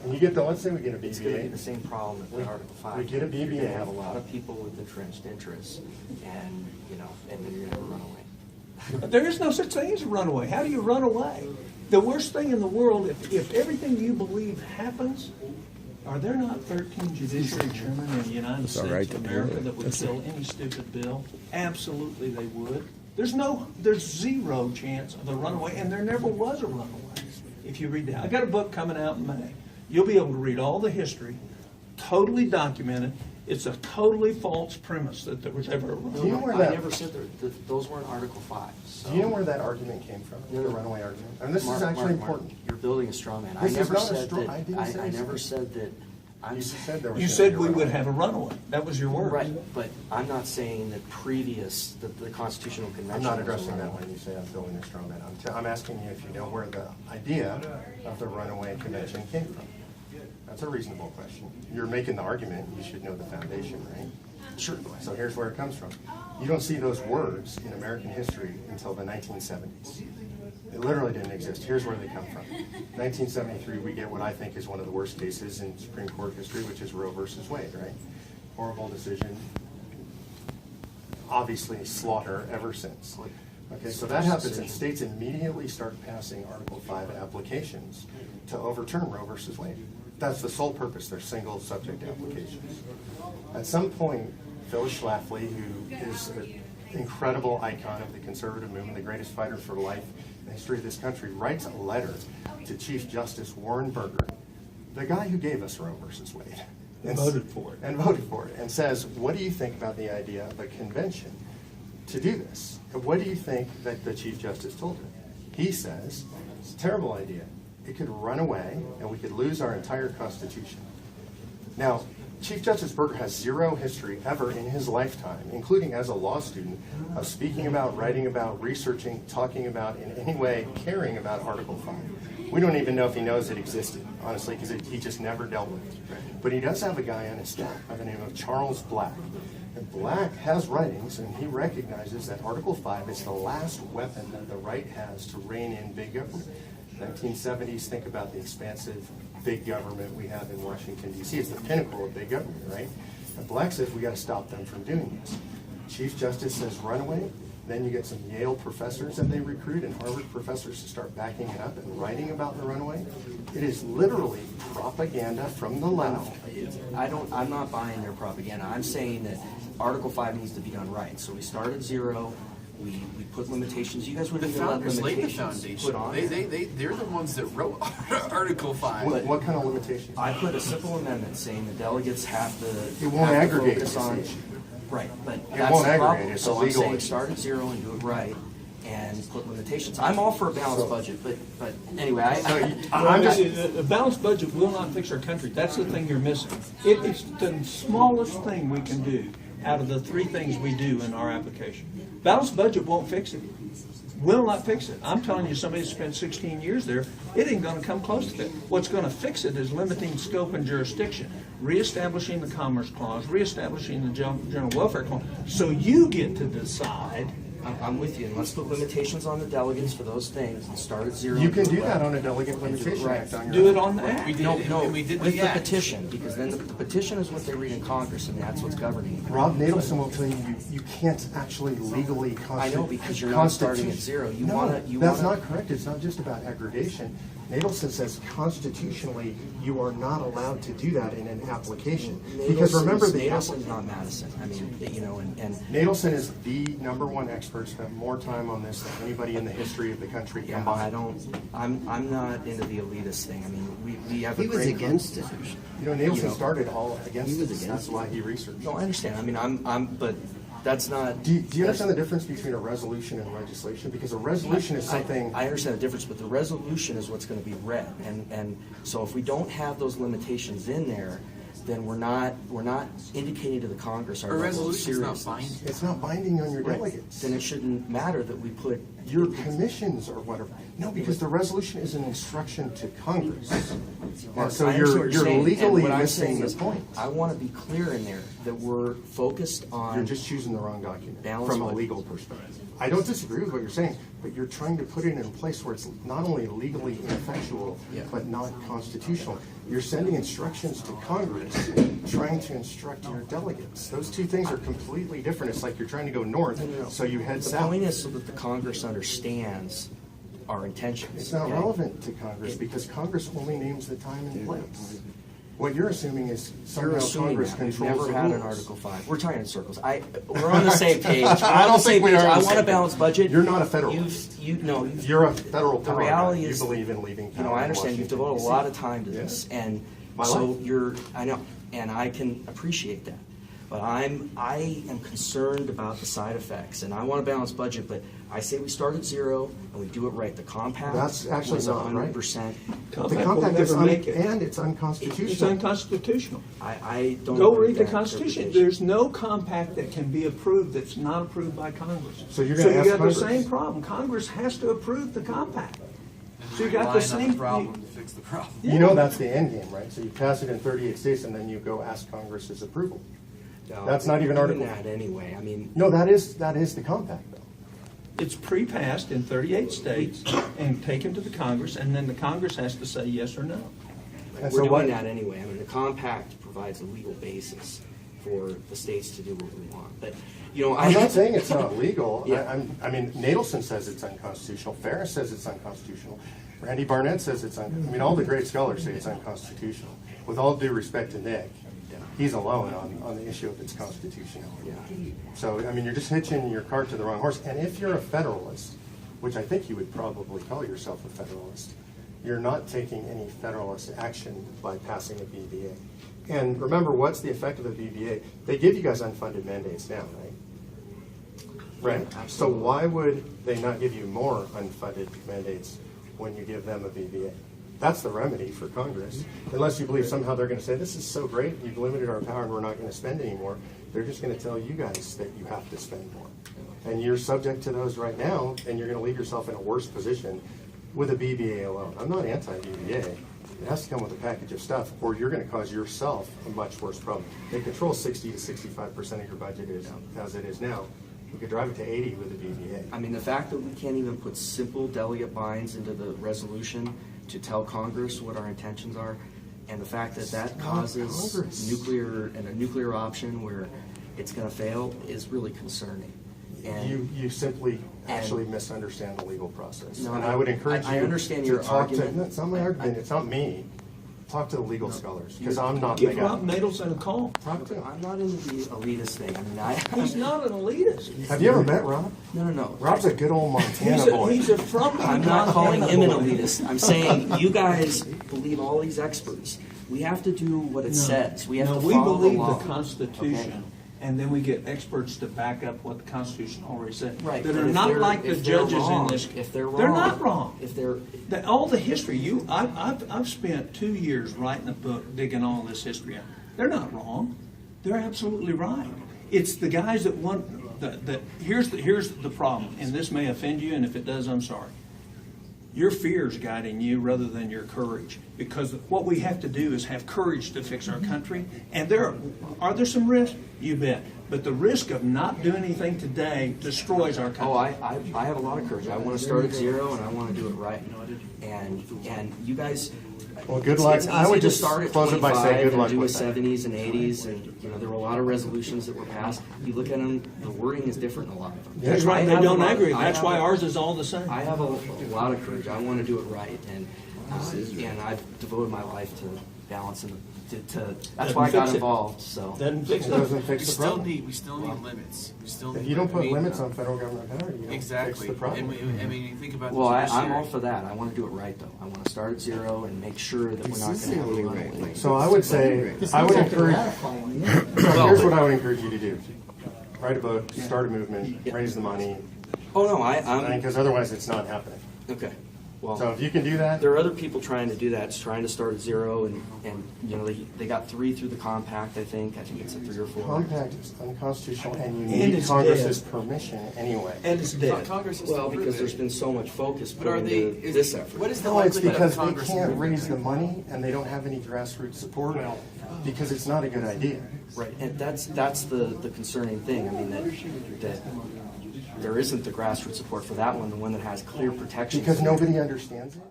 And you get the, let's say we get a BBA. It's going to be the same problem with Article 5. We get a BBA. You're going to have a lot of people with entrenched interests, and and then you're going to have a runaway. There is no such thing as a runaway. How do you run away? The worst thing in the world, if everything you believe happens, are there not 13 judiciary chairmen in the United States of America that would kill any stupid bill? Absolutely they would. There's zero chance of a runaway, and there never was a runaway. If you read that, I got a book coming out in May. You'll be able to read all the history, totally documented. It's a totally false premise that there was ever a runaway. Do you know where that, I never said those weren't Article 5. So. Do you know where that argument came from? The runaway argument. And this is actually important. You're building a straw man. This I never is not a said straw. that. I didn't say I never said that. You said there was. You said we would have a runaway. That was your word. Right, but I'm not saying that the Constitutional Convention. I'm not addressing that when you say I'm building a straw man. I'm asking you if you know where the idea of the runaway convention came from. That's a reasonable question. You're making the argument, you should know the foundation, right? Sure. So here's where it comes from. You don't see those words in American history until the 1970s. It literally didn't exist. Here's where they come from. 1973, we get what I think is one of the worst cases in Supreme Court history, which is Roe versus Wade, right? Horrible decision. Obviously slaughter ever since. Okay, so that happens and states immediately start passing Article 5 applications to overturn Roe versus Wade. That's the sole purpose, they're single subject applications. At some point, Phyllis Schlafly, who is an incredible icon of the conservative movement, the greatest fighter for life in the history of this country, writes a letter to Chief Justice Warren Burger, the guy who gave us Roe versus Wade. And voted for it. And voted for it, and says, what do you think about the idea of a convention to do this? And what do you think that the Chief Justice told him? He says, it's a terrible idea. It could run away, and we could lose our entire Constitution. Now, Chief Justice Burger has zero history ever in his lifetime, including as a law student, of speaking about, writing about, researching, talking about, in any way caring about Article 5. We don't even know if he knows it existed, honestly, because he just never dealt with it. But he does have a guy on his staff by the name of Charles Black. And Black has writings, and he recognizes that Article 5 is the last weapon that the right has to rein in big government. 1970s, think about the expansive big government we have in Washington, D.C. It's the pinnacle of big government, right? And Black says we got to stop them from doing this. Chief Justice says run away. Then you get some Yale professors that they recruit and Harvard professors to start backing it up and writing about the runaway. It is literally propaganda from the left. I'm not buying their propaganda. I'm saying that Article 5 needs to be done right. So we start at 0. We put limitations. You guys would The even let founders laid the limitations foundation. put on. They're the ones that wrote Article 5. What kind of limitations? I put a simple amendment saying the delegates have to. It won't have to aggregate focus this on. issue. Right, but It that's won't the aggregate, problem. it's So a I'm legal saying issue. start at 0 and do it right, and put limitations. I'm all for a balanced budget, but anyway, A balanced budget will not fix our country. That's the thing you're missing. It's the smallest thing we can do out of the 3 things we do in our application. Balanced budget won't fix it. Will not fix it. I'm telling you, somebody that spent 16 years there, it ain't going to come close to it. What's going to fix it is limiting scope and jurisdiction, reestablishing the Commerce Clause, reestablishing the General Welfare Clause, so you get to decide. I'm with you. And let's put limitations on the delegates for those things and start at 0. You can and do it that right. on a delegate limitation act on your Do own. it on the act. We did, No, and we did with the the act. petition, because then the petition is what they read in Congress, and that's what's governing. Rob Nadelson will tell you, you can't actually legally I know, because you're not starting at 0. You no, wanna- that's not correct. It's not just about aggregation. Nadelson says constitutionally you are not allowed to do that in an application. Because remember the Nadelson's not Madison. I mean, and Nadelson is the #1 expert, spent more time on this than anybody in the history of the country yeah, combined. I'm not into the elitist thing. I mean, we have a He was great against it. You know, Nadelson started all against He was this. against That's why he researched. No, I understand. I mean, but that's not. Do you understand the difference between a resolution and legislation? Because a resolution is something. I understand the difference, but the resolution is what's going to be read, and so if we don't have those limitations in there, then we're not indicating to the Congress our A level of resolution's not seriousness. binding. It's not binding on your Right. delegates. Then it shouldn't matter that we put your commissions or whatever. No, because the resolution is an instruction to Congress. And so I understand you're what saying, legally and what I'm missing saying the is, point. I want to be clear in there that we're focused on. You're just choosing the wrong document Balance from a budget. legal perspective. I don't disagree with what you're saying, but you're trying to put it in a place where it's not only legally ineffectual, Yeah. but not constitutional. You're sending instructions to Congress, trying to instruct your delegates. Those two things are completely different. It's like you're trying to go north, so you head The south. point is so that the Congress understands our intentions. It's not okay? relevant to Congress because Congress only names the time and place. What you're assuming is You're somehow assuming Congress that. We've controls never the had an rules. Article 5. We're talking in circles. We're on the same page. We're I on don't the same think we page. are on I the want a same balanced page. budget. You're not a federalist. You've You're a federal The power reality guy. is, You believe in leaving power. I in understand you've Washington, devoted a D.C. lot of time to Yeah. this, and My so life. I know, and I can appreciate that. But I am concerned about the side effects, and I want a balanced budget, but I say we start at 0 and we do it right. The compact That's actually was not right. 100%. The Compact will compact is never make it. and it's It's unconstitutional. unconstitutional. I don't Go agree read with the that Constitution. interpretation. There's no compact that can be approved that's not approved by Congress. So you're gonna you ask got Congress? the same problem. Congress has to approve the compact. So you got Relying the on same problem to fix the problem. You know that's the end game, right? So you pass it in 38 states and then you go ask Congress's approval. No, That's not even we're Article. doing that anyway. I mean, No, that is the compact though. It's pre-passed in 38 states and taken to the Congress, and then the Congress has to say yes or no. And we're so doing what? that anyway. I mean, the compact provides a legal basis for the states to do what we want. But, I'm not saying it's not legal. Yeah. I mean, Nadelson says it's unconstitutional. Ferris says it's unconstitutional. Randy Barnett says it's unconstitutional. I mean, all the great scholars say it's unconstitutional. With all due respect to Nick, he's alone on the issue of its constitutionality. So, I mean, you're just hitching your cart to the wrong horse. And if you're a Federalist, which I think you would probably call yourself a Federalist, you're not taking any Federalist action by passing a BVA. And remember, what's the effect of a BVA? They give you guys unfunded mandates now, right? Right? So why would they not give you more unfunded mandates when you give them a BVA? That's the remedy for Congress. Unless you believe somehow they're going to say, this is so great, you've limited our power and we're not going to spend anymore. They're just going to tell you guys that you have to spend more. And you're subject to those right now, and you're going to leave yourself in a worse position with a BVA alone. I'm not anti-BVA. It has to come with a package of stuff, or you're going to cause yourself a much worse problem. They control 60 to 65% of your budget as it is now. We could drive it to 80 with a BVA. I mean, the fact that we can't even put simple delegate binds into the resolution to tell Congress what our intentions are, and the fact that that not causes Congress. a nuclear option where it's going to fail is really concerning. And You simply actually misunderstand the legal process. No, And I would encourage you I understand to your talk to, argument. no, it's not my argument, it's not me. Talk to the legal scholars, because I'm not the Give Rob guy. Nadelson a call. Talk to him. I'm not into the elitist thing. I mean, He's not an elitist. Have you ever met Rob? no. Rob's a good old Montana boy. He's a from. I'm not calling him an Montana boy. elitist. I'm saying you guys believe all these experts. We have to do what it says. We have to we follow the believe law. the Constitution, Okay. and then we get experts to back up what the Constitution already said. Right, That but are if not they're- like the if they're judges wrong, in this. if they're They're wrong, not wrong. if they're All the history. I've spent 2 years writing a book, digging all this history out. They're not wrong. They're absolutely right. It's the guys that want. Here's the problem, and this may offend you, and if it does, I'm sorry. Your fear is guiding you rather than your courage, because what we have to do is have courage to fix our country. And are there some risks? You bet. But the risk of not doing anything today destroys our country. Oh, I have a lot of courage. I want to start at 0 and I want to do it right. And you guys. Well, good luck. It's I easy would to just start at close it by 25 saying good and luck do a with that. 70s and 80s, and there were a lot of resolutions that were passed. You look at them, the wording is different in a lot of them. That's right. I They have a don't lot- agree. I That's have why a- ours is all the same. I have a lot of courage. I want to do it right, and I've devoted my life to balancing. That's why I got fix it. involed. So Doesn't fix It it. doesn't We fix the still problem. need limits. We still need. If you don't put I mean, limits on federal government power, you don't fix exactly. the problem. And I mean, you think about. well, the I'm judiciary. all for that. I want to do it right, though. I want to start at 0 and make sure that we're not going to have a runaway. So I would say, I would encourage, so here's what I would encourage you to do. Write a book, start a movement, raise the money, Oh no, I'm because otherwise it's not happening. okay. Well, So if you can do that, there are other people trying to do that, it's trying to start at zero, and you know, they got 3 through the compact, I think it's a 3 or 4. compact is unconstitutional, and you And need it's Congress's dead. permission anyway. And it's dead. Congress has Well, to approve because it. there's been so much focus But put are they? into this effort. What is the No, it's likelihood because of they Congress can't approving raise it? the money, and they don't have any grassroots support, because it's not a good idea. Right, and that's the concerning thing. I mean, that there isn't the grassroots support for that one, the one that has clear protections. Because nobody understands it.